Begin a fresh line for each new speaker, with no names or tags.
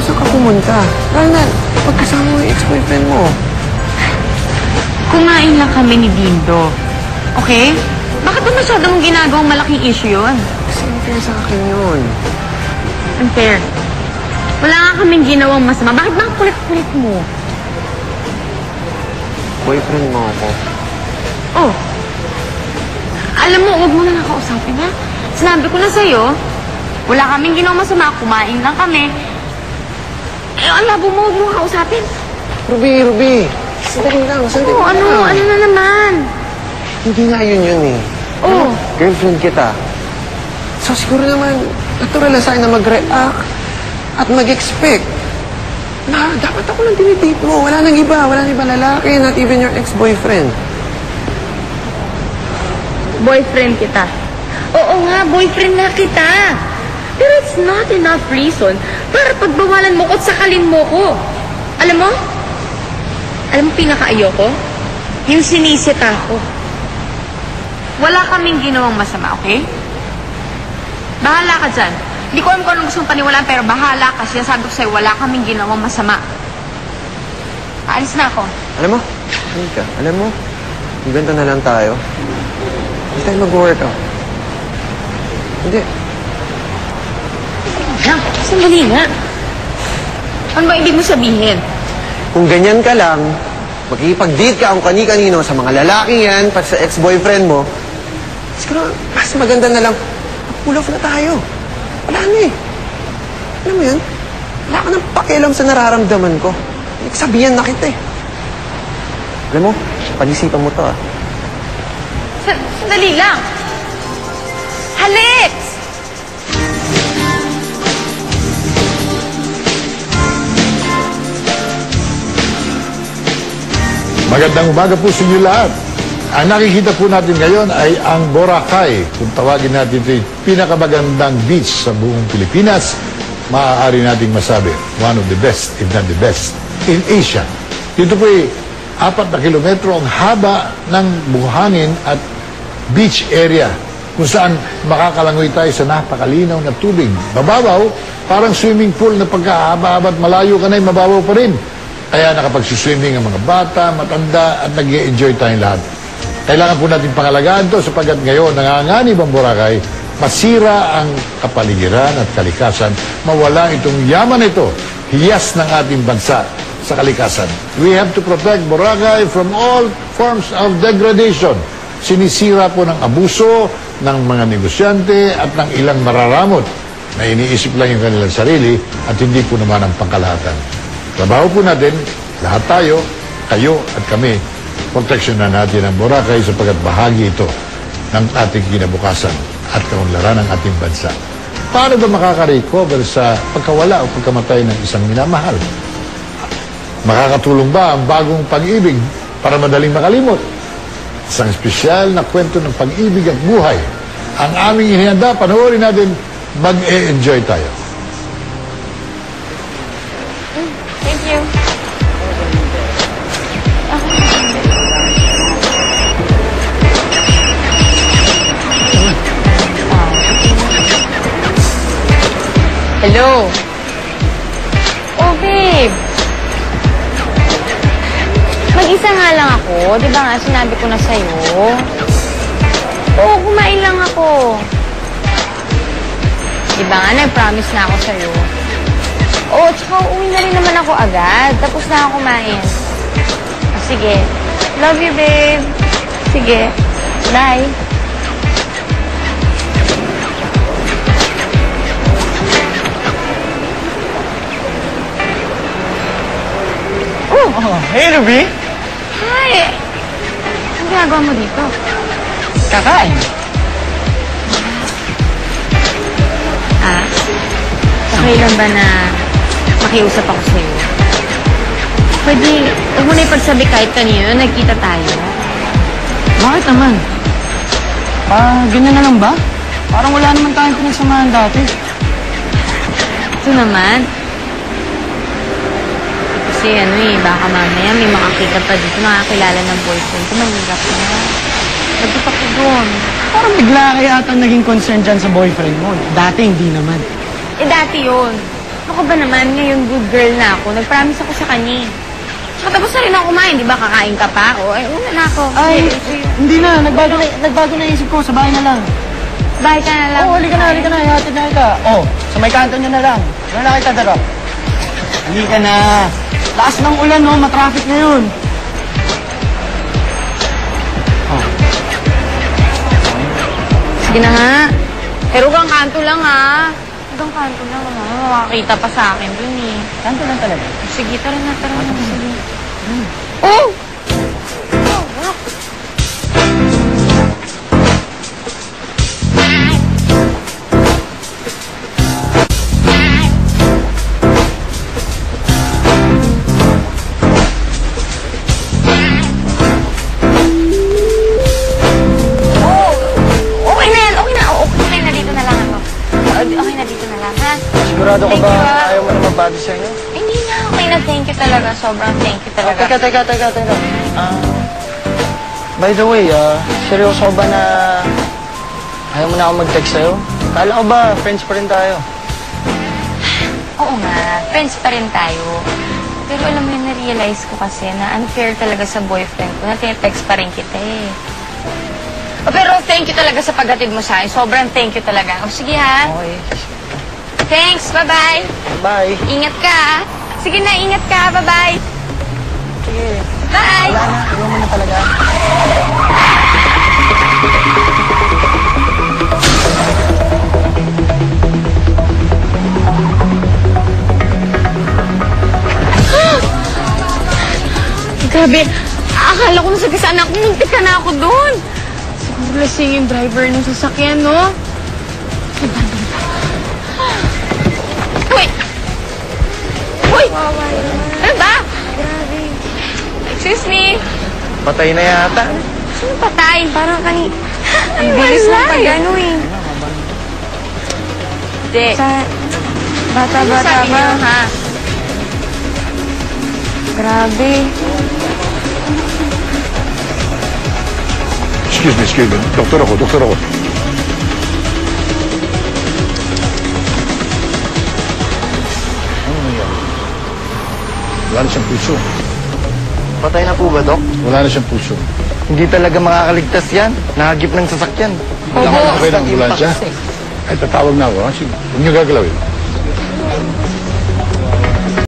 saan ka pumunta? Lalo na, pagkasama mo yung ex-boyfriend mo.
Kumain lang kami ni Dindo. Okay? Bakit ba masyadong ginagawang malaking issue yun?
Kasi unfair sa akin yun.
Unfair. Wala nga kaming ginawang masama. Bakit ba ang kulit-kulit mo?
Boyfriend mo ako.
Oh. Alam mo, huwag mo na nakausapin, ha? Sinabi ko na sa'yo, wala kaming ginawang masama. Kumain lang kami. Eh, ang labo mo, huwag mo nakausapin.
Ruby! Sandali lang.
Oh, ano na naman?
Hindi nga yun eh.
Oh.
Girlfriend kita. So siguro naman, natural na sa'yo na mag-react at mag-expect na dapat ako lang dinidate mo. Wala nang iba lalaki, not even your ex-boyfriend.
Boyfriend kita. Oo nga, boyfriend na kita. Pero it's not enough reason para pagbawalan mo ko at sakalin mo ko. Alam mo pinaka-ayoko? Yung sinisita ko. Wala kaming ginawang masama, okay? Bahala ka dyan. Hindi ko alam kung anong gusto mong paniwalaan, pero bahala ka. Sinasabi ko sa'yo, wala kaming ginawang masama. Aalis na ako.
Alam mo, Mika, yung ganito na lang tayo. Hindi tayo mag-workout. Hindi.
Sandali nga. Ano ba ibig mo sabihin?
Kung ganyan ka lang, makikipag-date ka kung kani-kanino sa mga lalaki yan, pati sa ex-boyfriend mo, siguro, mas maganda na lang, pull off na tayo. Wala na eh. Alam mo yun? Wala ka nang pakialam sa nararamdaman ko. Nagsabihan na kita eh. Alam mo, pag-isipan mo to ah.
Sandali lang. Alex!
Magandang umaga po sa inyo lahat. Ang nakikita po natin ngayon ay ang Boracay. Kung tawagin natin ito yung pinakamagandang beach sa buong Pilipinas, maaari nating masabi, one of the best, if not the best, in Asia. Dito po ay 4 na kilometro ang haba ng buhanin at beach area kung saan makakalangoy tayo sa napakalinaw na tubig. Mababaw, parang swimming pool na pagkahaba-haba at malayo ka na, mababaw pa rin. Kaya nakapag-swimming ang mga bata, matanda, at nag-i-enjoy tayong lahat. Kailangan po natin pangalagaan ito sapagkat ngayon nanganganib ang Boracay, masira ang kapaligiran at kalikasan, mawala itong yaman ito, hiyas ng ating bansa sa kalikasan. We have to protect Boracay from all forms of degradation. Sinisira po ng abuso ng mga negosyante at ng ilang mararamot na iniisip lang yung kanilang sarili at hindi po naman ang pangkalahatan. Trabaho po natin, lahat tayo, kayo at kami, proteksyonan natin ang Boracay sapagkat bahagi ito ng ating kinabukasan at kaunlaran ng ating bansa. Paano ba makaka-recover sa pagkawala o pagkamatay ng isang minamahal? Makakatulong ba ang bagong pag-ibig para madaling makalimot? Isang espesyal na kwento ng pag-ibig at buhay. Ang aming inihanda, panoorin natin, mag-e-enjoy tayo.
Thank you. Hello? Oh, babe. Mag-isa nga lang ako. Di ba nga, sinabi ko na sa'yo? Oo, kumain lang ako. Di ba nga, nag-promise na ako sa'yo. Oo, tsaka uwi na rin naman ako agad. Tapos na ako kumain. Oh, sige. Love you, babe. Sige. Bye.
Oh, hey, Ruby.
Hi! Ang ginagawa mo dito?
Kakain.
Okay lang ba na makiusap ako sa'yo? Pwede, huwag mo na ipagsabi kahit kanino, nagkita tayo.
Bakit naman? Ganyan na lang ba? Parang wala naman tayong pinagsamahan dati.
Ito naman. Kasi baka mamaya may makakita pa dito, nakakilala ng boyfriend ko, mahirap na. Nagtupak ko doon.
Parang bigla kaya ata naging concern dyan sa boyfriend mo. Dati hindi naman.
Dati yun. Ako ba naman, ngayon good girl na ako. Nag-promise ako sa kanya. Tsaka tapos na rin ako kumain, di ba? Kakain ka pa. O, ay, una na ako.
Ay,
Sige.
hindi na. Nagbago na isip ko. Sa bahay na lang.
Bye ka na lang.
Oo, halika na. Ihatid na kita. Oh, sa may kanto niya na lang. Wala na kita daro. Halika na. Lakas ng ulan, no? Matraffic ngayon.
Sige na nga. Pero kang kanto lang, ha? Hanggang kanto lang, ha? Makakita pa sa akin dun, eh.
Kanto lang talaga.
Sige, tara na. Sige. Oh! Okay na yan. Okay na. Dito na lang ako. Okay na, dito na lang, ha?
Sigurado ka
Thank
ba
you, ah.
ayaw mo na magbati sa inyo?
Ay, hindi na. Okay na. Thank you talaga. Sobrang thank you talaga.
Teka. By the way, seryoso ka ba na ayaw mo na ako mag-text sa'yo? Kala ko ba, friends pa rin tayo?
Oo nga, friends pa rin tayo. Pero alam mo yun, na-realize ko kasi na unfair talaga sa boyfriend ko na tinetext pa rin kita eh. Oh, pero thank you talaga sa paghatid mo sa akin. Sobrang thank you talaga. O sige ha.
Okay.
Thanks, bye-bye.
Bye.
Ingat ka ha. Sige na, ingat ka. Bye-bye.
Sige.
Bye!
Wala na. Ayaw mo na talaga.
Grabe, akala ko nasagasaan ako. Muntik ka na ako doon. Siguro lasing yung driver ng sasakyan, no? Uy! Uy! Ano ba? Grabe. Excuse me.
Patay na yata.
Sino patay? Parang ang bilis ng pag-ano eh. Hindi. Bata-bata
sabi
ba?
niyo,
Ha? Grabe.
Excuse me. Doktor ako. Ano nangyari? Wala na siyang puso.
Patay na po ba, Dok?
Wala na siyang puso.
Hindi talaga makakaligtas yan. Nahagip ng sasakyan.
Wala
Obo.
ka kayo ng ambulansya. Ay, tatawag na ako. Ha? Sige, huwag niyo gagalawin.